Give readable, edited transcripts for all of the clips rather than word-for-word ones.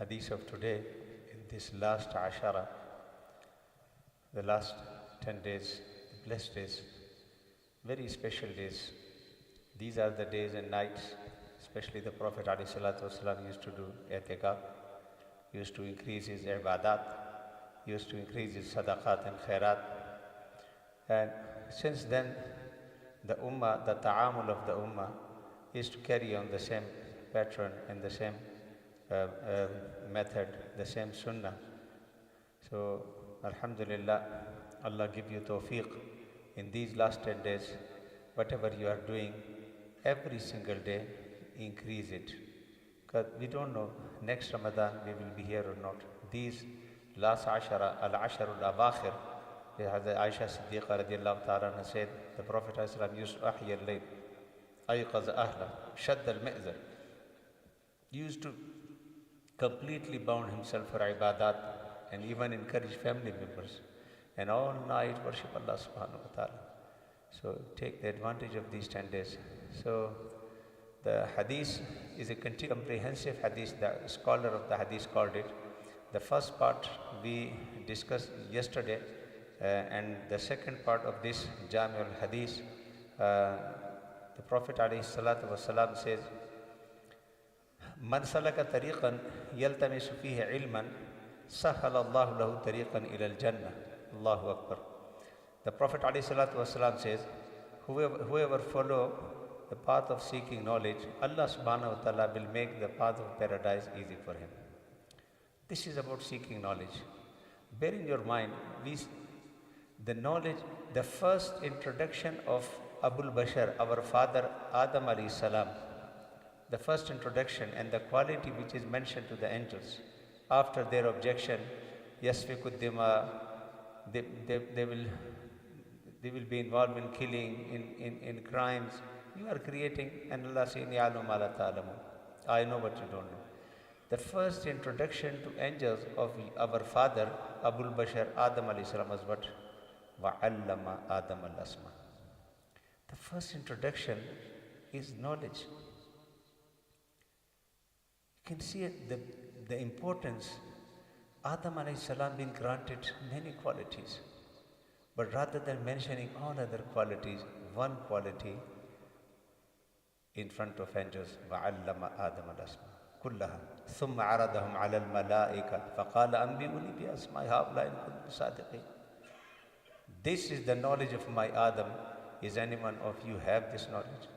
Hadith of today, in this last Ashara, the last 10 days, the blessed days, very special days. These are the days and nights, especially the Prophet ﷺ used to do i'tikaf, used to increase his ibadat, used to increase his sadaqat and khairat. And since then, the ummah, the ta'amul of the ummah is to carry on the same pattern and the same method, the same sunnah. So, alhamdulillah, Allah give you tawfiq in these last 10 days, whatever you are doing, every single day, increase it. Because we don't know, next Ramadan we will be here or not. These last Ashara, Al-Asharul Awakhir, as Aisha Siddiqa radiallahu ta'ala said, the Prophet used to ahya al-layl, ayqaz ahla, shadd al-mi'zar. Used to completely bound himself for ibadat and even encourage family members and all night worship Allah subhanahu wa ta'ala. So take the advantage of these 10 days. So the hadith is a comprehensive hadith. The scholar of the hadith called it. The first part we discussed yesterday, and the second part of this Jami al-Hadith, the Prophet alayhi salatu wasalam says, Man salaka tariqan yaltamisu fihi ilman sahala Allahu lahu tariqan ila al-jannah. Allahu Akbar. The Prophet alayhi salatu wasalam says, whoever follow the path of seeking knowledge, Allah subhanahu wa ta'ala will make the path of paradise easy for him. This is about seeking knowledge. Bear in your mind, the knowledge, the first introduction of Abul Bashar, our father Adam alayhi salam, the first introduction and the quality which is mentioned to the angels after their objection, yasfikud dima, they will be involved in killing, in crimes. You are creating, and Allah says, I know what you don't know. The first introduction to angels of our father, Abul Bashar, Adam alayhi salam, was what? وَعَلَّمَ Adam al-asma. The first introduction is knowledge. You can see the importance. Adam alayhi salam being granted many qualities. But rather than mentioning all other qualities, one quality in front of angels, وَعَلَّمَ آدَمَ الْأَسْمَاءَ كُلَّهَا ثُمَّ عَرَضَهُمْ عَلَى الْمَلَائِكَةِ فَقَالَ أَنْبِئُونِي بِأَسْمَاءِ هَؤُلَاءِ إِن كُنتُمْ صَادِقِينَ. This is the knowledge of my Adam. Is anyone of you have this knowledge?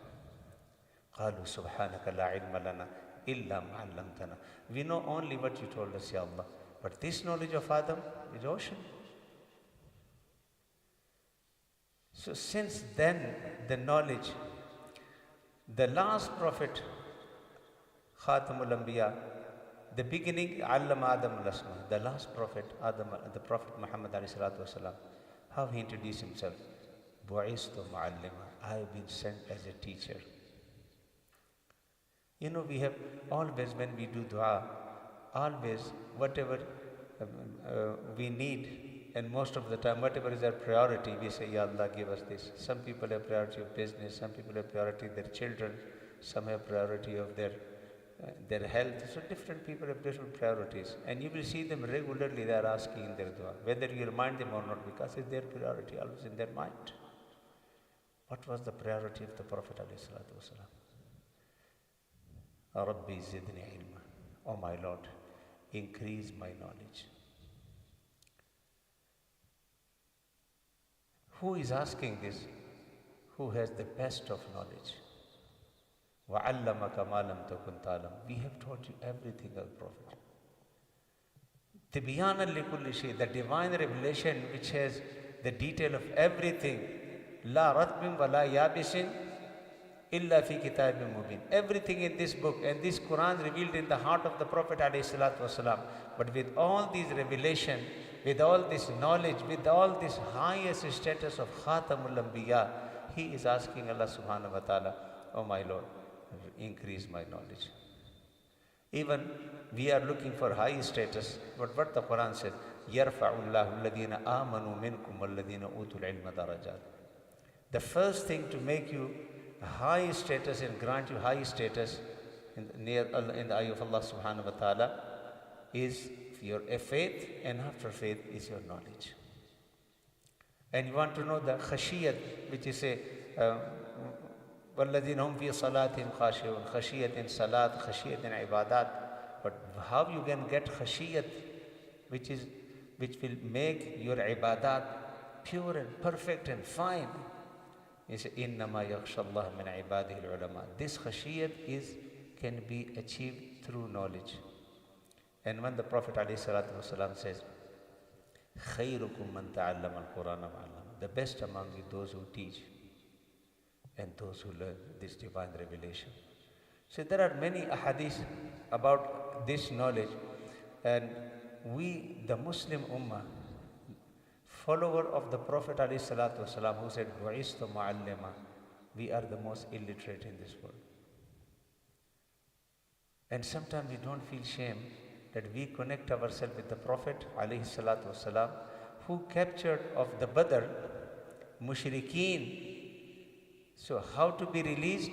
قَالُوا سُبْحَانَكَ لَا عِلْمَ لَنَا إِلَّا مَا عَلَّمْتَنَا. We know only what you told us, Ya Allah. But this knowledge of Adam is ocean. So since then, the knowledge, the last prophet, Khatamul Anbiya, the beginning, Allama Adam al-Asma, the last prophet, Adam, the Prophet Muhammad alayhi salatu wasalam, how he introduced himself. Bu'istu mu'allima, I have been sent as a teacher. You know, we have always, when we do dua, always, whatever we need, and most of the time, whatever is our priority, we say, Ya Allah, give us this. Some people have priority of business, some people have priority of their children, some have priority of their health. So different people have different priorities. And you will see them regularly, they are asking in their dua, whether you remind them or not, because it's their priority, always in their mind. What was the priority of the Prophet ﷺ? Rabbi zidni ilma. Oh my Lord, increase my knowledge. Who is asking this? Who has the best of knowledge? وَعَلَّمَكَ مَا لَمْ تَكُنْ تَعْلَمُ. We have taught you everything of the Prophet. تِبْيَانًا لِكُلِّ شَيْءٍ, the divine revelation which has the detail of everything. لَا رَتْبٍ وَلَا يَابِسٍ إِلَّا فِي كِتَابٍ مُبِينٍ. Everything in this book and this Quran revealed in the heart of the Prophet ﷺ. But with all these revelation, with all this knowledge, with all this highest status of Khatamul Anbiya, he is asking Allah subhanahu wa ta'ala, oh my Lord, increase my knowledge. Even we are looking for high status, but what the Quran says, يَرْفَعُ اللَّهُ الَّذِينَ آمَنُوا مِنْكُمْ وَالَّذِينَ أُوتُوا الْعِلْمَ دَرَجَاتٍ. The first thing to make you high status and grant you high status in the eye of Allah subhanahu wa ta'ala is your faith, and after faith is your knowledge. And you want to know the khashiyat, which is a وَالَّذِينَ هُمْ فِي صَلَاتِهِمْ خَاشِعُونَ, khashiyat in salat, khashiyat in ibadat. But how you can get khashiyat, which will make your ibadat pure and perfect and fine? He said, إِنَّمَا يَخْشَى اللَّهَ مِنْ عِبَادِهِ الْعُلَمَاء. This khashiyat can be achieved through knowledge. And when the Prophet ﷺ says, خَيْرُكُمْ مَنْ تَعَلَّمَ الْقُرْآنَ وَعَلَّمَ, the best among you, those who teach and those who learn this divine revelation. So there are many ahadith about this knowledge, and we, the Muslim Ummah, follower of the Prophet ﷺ, who said, بُعِثْتُ مُعَلِّمًا, we are the most illiterate in this world. And sometimes we don't feel shame that we connect ourselves with the Prophet ﷺ, who captured of the Badr mushrikeen. So how to be released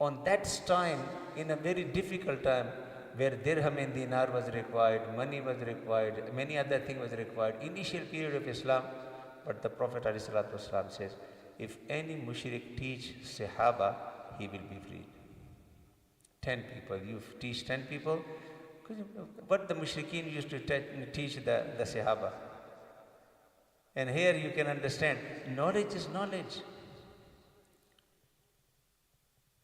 on that time, in a very difficult time, where dirham and dinar was required, money was required, many other things was required, initial period of Islam. But the Prophet ﷺ says, if any mushrik teach Sahaba, he will be freed. 10 people, you teach 10 people, what the mushrikeen used to teach the Sahaba. And here you can understand, knowledge is knowledge.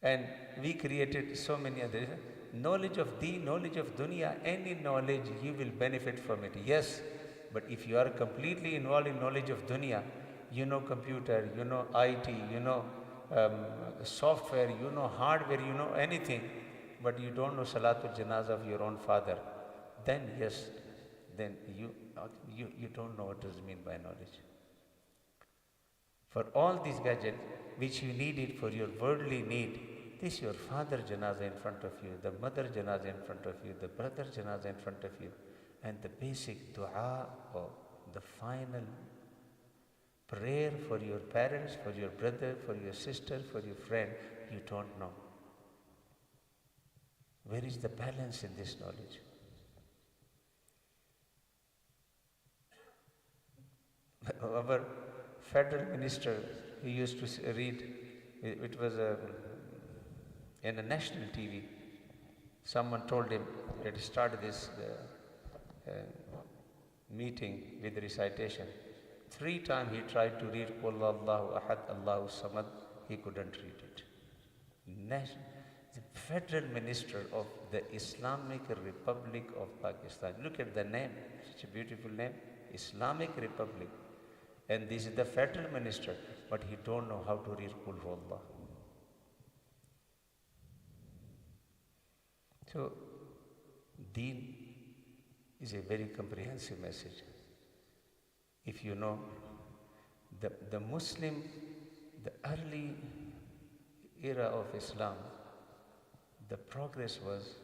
And we created so many others. Knowledge of deen, knowledge of dunya, any knowledge, you will benefit from it. Yes, but if you are completely involved in knowledge of dunya, you know computer, you know IT, you know software, you know hardware, you know anything, but you don't know Salatul Janazah of your own father, then yes, then you don't know what does mean by knowledge. For all these gadgets which you needed for your worldly need, this your father janazah in front of you, the mother janazah in front of you, the brother janazah in front of you, and the basic dua or the final prayer for your parents, for your brother, for your sister, for your friend, you don't know. Where is the balance in this knowledge? Our federal minister, he used to read, it was in a national TV, someone told him that start this meeting with recitation. 3 times he tried to read Qul Allahu Ahad, Allahu Samad, he couldn't read it. The federal minister of the Islamic Republic of Pakistan. Look at the name, such a beautiful name, Islamic Republic. And this is the federal minister, but he don't know how to read Qul Huwallah. So, Deen is a very comprehensive message. If you know, the Muslim, the early era of Islam, the progress was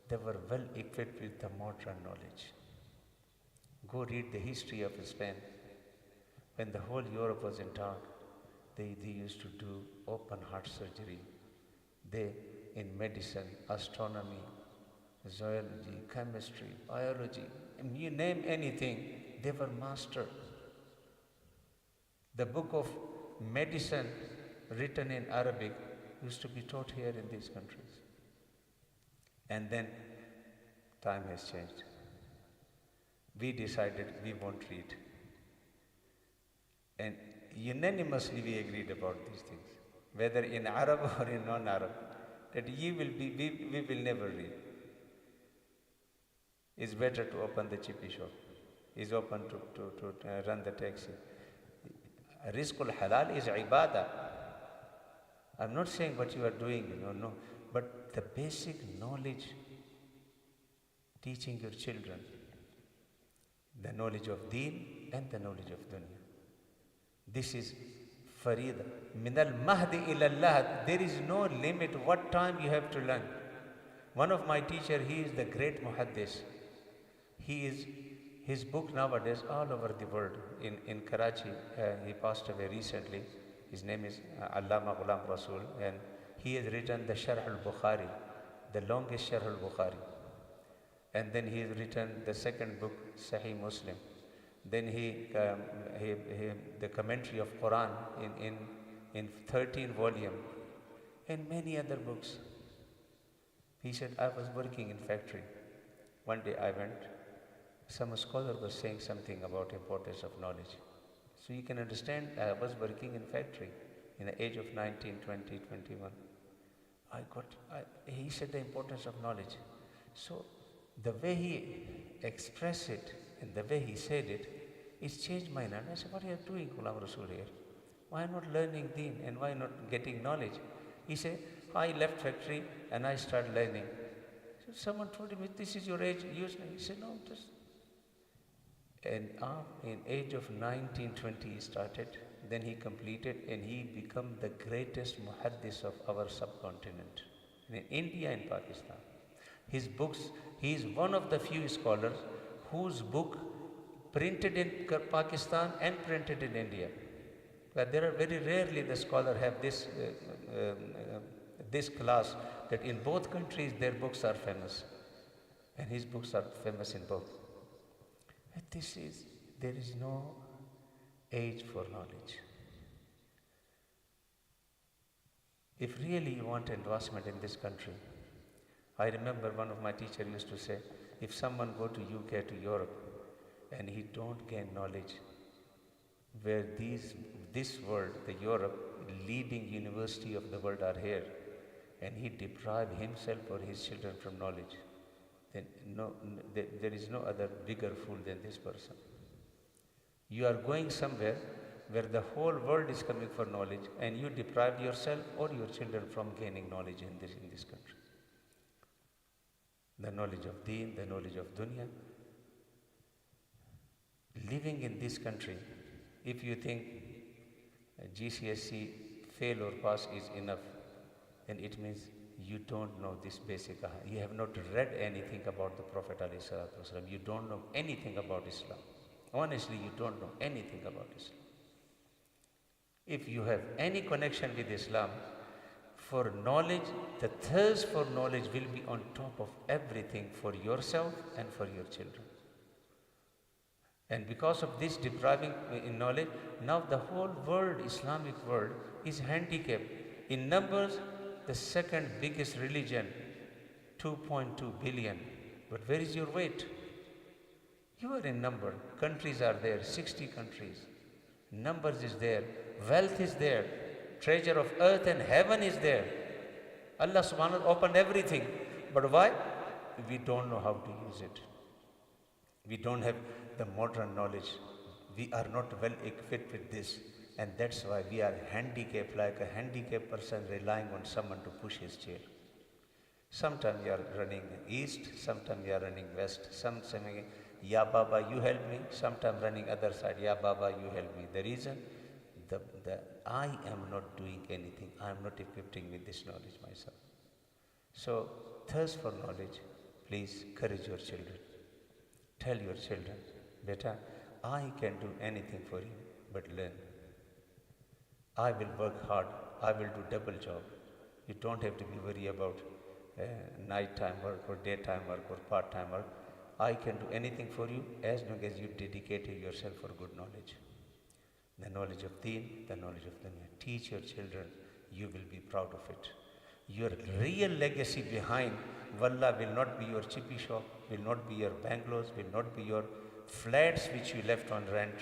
they were well equipped with the modern knowledge. Go read the history of Spain. When the whole Europe was in dark, they used to do open heart surgery. They, in medicine, astronomy, zoology, chemistry, biology, you name anything, they were master. The book of medicine written in Arabic used to be taught here in these countries. And then time has changed. We decided we won't read. And unanimously we agreed about these things, whether in Arab or in non-Arab, that we will never read. It's better to open the chippy shop. It's open to run the taxi. Rizqul halal is ibadah. I'm not saying what you are doing, no. But the basic knowledge, teaching your children, the knowledge of deen and the knowledge of dunya. This is farida. Min al-mahdi ila al-lahad. There is no limit what time you have to learn. One of my teachers, he is the great muhaddis. His book nowadays all over the world. In Karachi, he passed away recently. His name is Allama Ghulam Rasul, and he has written the Sharh al-Bukhari, the longest Sharh al-Bukhari. And then he has written the second book, Sahih Muslim. Then the commentary of Quran in 13 volume, and many other books. He said, I was working in factory. One day I went, some scholar was saying something about importance of knowledge. So you can understand, I was working in factory in the age of 19, 20, 21. He said the importance of knowledge. So the way he expressed it and the way he said it, it's changed my mind. I said, what are you doing, Ghulam Rasul here? Why not learning deen and why not getting knowledge? He said, I left factory and I started learning. So someone told him, this is your age, use. He said, no, just. And in age of 19, 20 he started. Then he completed and he became the greatest muhaddis of our subcontinent. In India and Pakistan. His books, he is one of the few scholars whose book printed in Pakistan and printed in India. But there are very rarely the scholar have this class that in both countries their books are famous. And his books are famous in both. And there is no age for knowledge. If really you want advancement in this country, I remember one of my teachers used to say, if someone go to UK, to Europe, and he don't gain knowledge, where this world, the Europe, leading university of the world are here, and he deprive himself or his children from knowledge, then there is no other bigger fool than this person. You are going somewhere where the whole world is coming for knowledge, and you deprive yourself or your children from gaining knowledge in this country. The knowledge of deen, the knowledge of dunya. Living in this country, if you think GCSE fail or pass is enough, then it means you don't know this basic. You have not read anything about the Prophet ﷺ. You don't know anything about Islam. Honestly, you don't know anything about Islam. If you have any connection with Islam, for knowledge, the thirst for knowledge will be on top of everything for yourself and for your children. And because of this depriving in knowledge, now the whole world, Islamic world, is handicapped. In numbers, the second biggest religion, 2.2 billion. But where is your weight? You are in number. Countries are there, 60 countries. Numbers is there. Wealth is there. Treasure of earth and heaven is there. Allah subhanahu wa ta'ala opened everything. But why? We don't know how to use it. We don't have the modern knowledge. We are not well equipped with this. And that's why we are handicapped, like a handicapped person relying on someone to push his chair. Sometimes you are running east, sometimes you are running west. Sometimes, Ya Baba, you help me. Sometimes running other side, Ya Baba, you help me. The reason, I am not doing anything. I am not equipping with this knowledge myself. So, thirst for knowledge. Please encourage your children. Tell your children, beta, I can do anything for you, but learn. I will work hard. I will do double job. You don't have to be worried about nighttime work or daytime work or part-time work. I can do anything for you as long as you dedicate yourself for good knowledge. The knowledge of deen, the knowledge of dunya. Teach your children. You will be proud of it. Your real legacy behind Wallah will not be your chippy shop, will not be your bungalows, will not be your flats which you left on rent.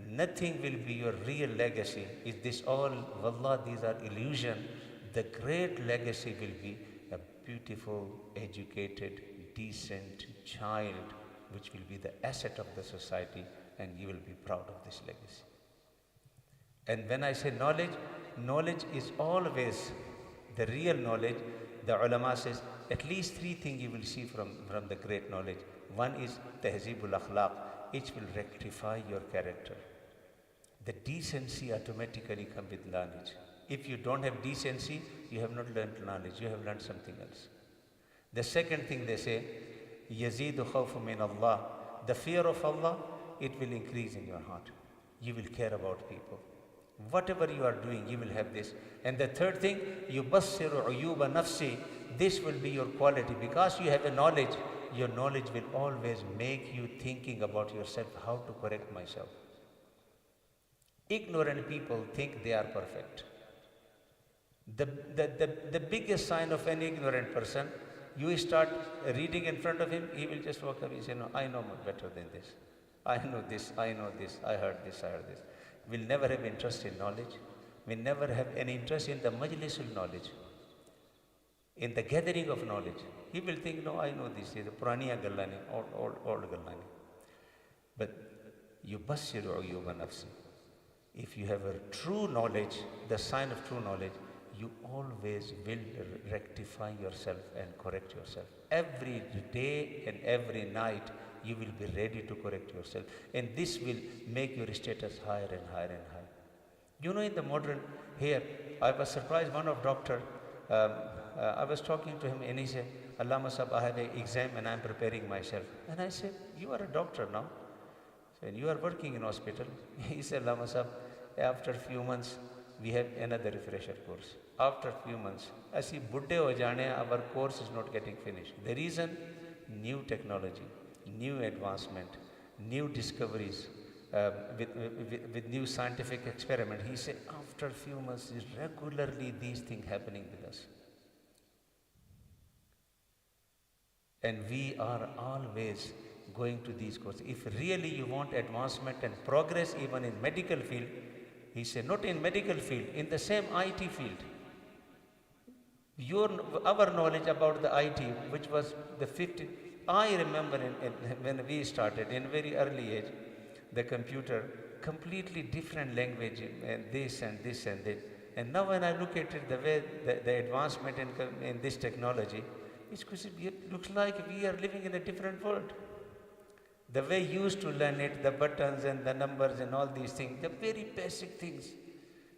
Nothing will be your real legacy. Is this all? Wallah, these are illusion. The great legacy will be a beautiful, educated, decent child, which will be the asset of the society, and you will be proud of this legacy. And when I say knowledge, knowledge is always the real knowledge. The ulama says at least three things you will see from the great knowledge. One is tahzibul akhlaq, which will rectify your character. The decency automatically comes with knowledge. If you don't have decency, you have not learned knowledge, you have learned something else. The second thing they say, yazidu khawfu min Allah. The fear of Allah, it will increase in your heart. You will care about people. Whatever you are doing, you will have this. And the third thing, yubassiru uyuba nafsi, this will be your quality. Because you have a knowledge, your knowledge will always make you thinking about yourself, how to correct myself. Ignorant people think they are perfect. The biggest sign of an ignorant person, you start reading in front of him, he will just walk up and say, no, I know better than this. I know this, I know this, I heard this, I heard this. We'll never have interest in knowledge. We'll never have any interest in the majlisul knowledge, in the gathering of knowledge. He will think, no, I know this, the puraniya gallani, old gallani. But yubassiru uyuba nafsi. If you have a true knowledge, the sign of true knowledge, you always will rectify yourself and correct yourself. Every day and every night, you will be ready to correct yourself. And this will make your status higher and higher and higher. You know, in the modern here, I was surprised, one of doctor, I was talking to him and he said, Allama Sahab, I have an exam and I'm preparing myself. And I said, you are a doctor now. And you are working in hospital. He said, Allama Sahab, after a few months, we have another refresher course. After a few months, I see Buddhe ho jane, our course is not getting finished. The reason, new technology, new advancement, new discoveries, with new scientific experiment. He said, after a few months, is regularly these things happening with us. And we are always going to these courses. If really you want advancement and progress even in medical field, he said, not in medical field, in the same IT field. Our knowledge about the IT, which was the 50, I remember when we started in very early age, the computer, completely different language, and this and this and that. And now when I look at it, the way the advancement in this technology, it looks like we are living in a different world. The way you used to learn it, the buttons and the numbers and all these things, the very basic things.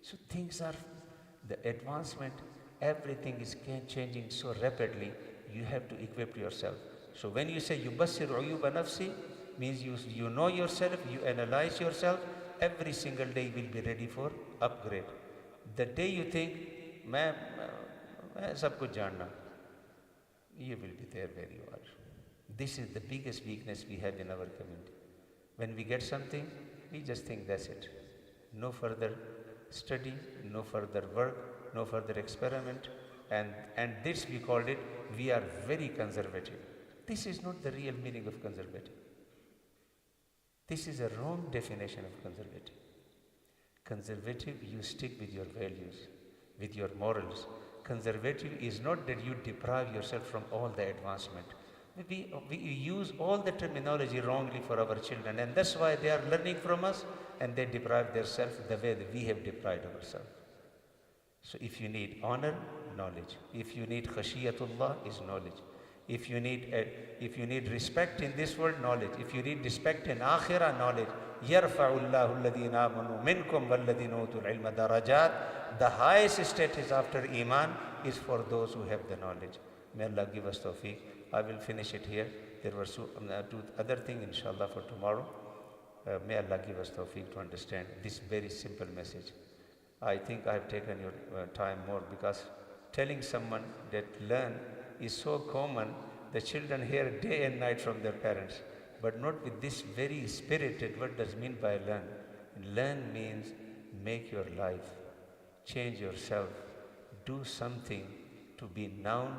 So things are, the advancement, everything is changing so rapidly, you have to equip yourself. So when you say yubassir uyuba nafsi, means you know yourself, you analyze yourself, every single day you will be ready for upgrade. The day you think, main sab kuch janna, you will be there where you are. This is the biggest weakness we have in our community. When we get something, we just think that's it. No further study, no further work, no further experiment. And this we called it, we are very conservative. This is not the real meaning of conservative. This is a wrong definition of conservative. Conservative, you stick with your values, with your morals. Conservative is not that you deprive yourself from all the advancement. We use all the terminology wrongly for our children, and that's why they are learning from us and they deprive themselves the way that we have deprived ourselves. So if you need honor, knowledge. If you need khashiyatullah, is knowledge. If you need respect in this world, knowledge. If you need respect in akhirah, knowledge. يَرْفَعُ اللَّهُ الَّذِينَ آمَنُوا مِنْكُمْ وَالَّذِينَ أُوتُوا الْعِلْمَ دَرَجَاتٍ. The highest status after Iman is for those who have the knowledge. May Allah give us tawfiq. I will finish it here. There were two other things, inshallah, for tomorrow. May Allah give us tawfiq to understand this very simple message. I think I have taken your time more, because telling someone that learn is so common. The children hear day and night from their parents, but not with this very spirited. What does mean by learn? Learn means make your life, change yourself, do something to be known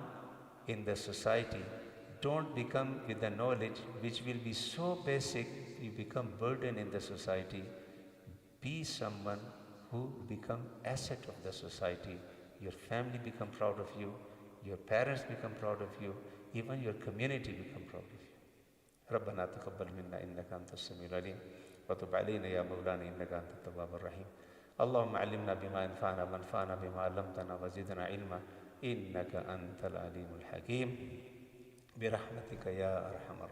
in the society. Don't become with the knowledge which will be so basic, you become burden in the society. Be someone who become asset of the society. Your family become proud of you, your parents become proud of you, even your community become proud of you. ربنا تقبل منا إنك أنت السميع العليم وتب علينا يا مولانا إنك أنت التواب الرحيم. اللهم علمنا بما ينفعنا وانفعنا بما علمتنا وزدنا علما إنك أنت العليم الحكيم برحمتك يا أرحم الراحمين.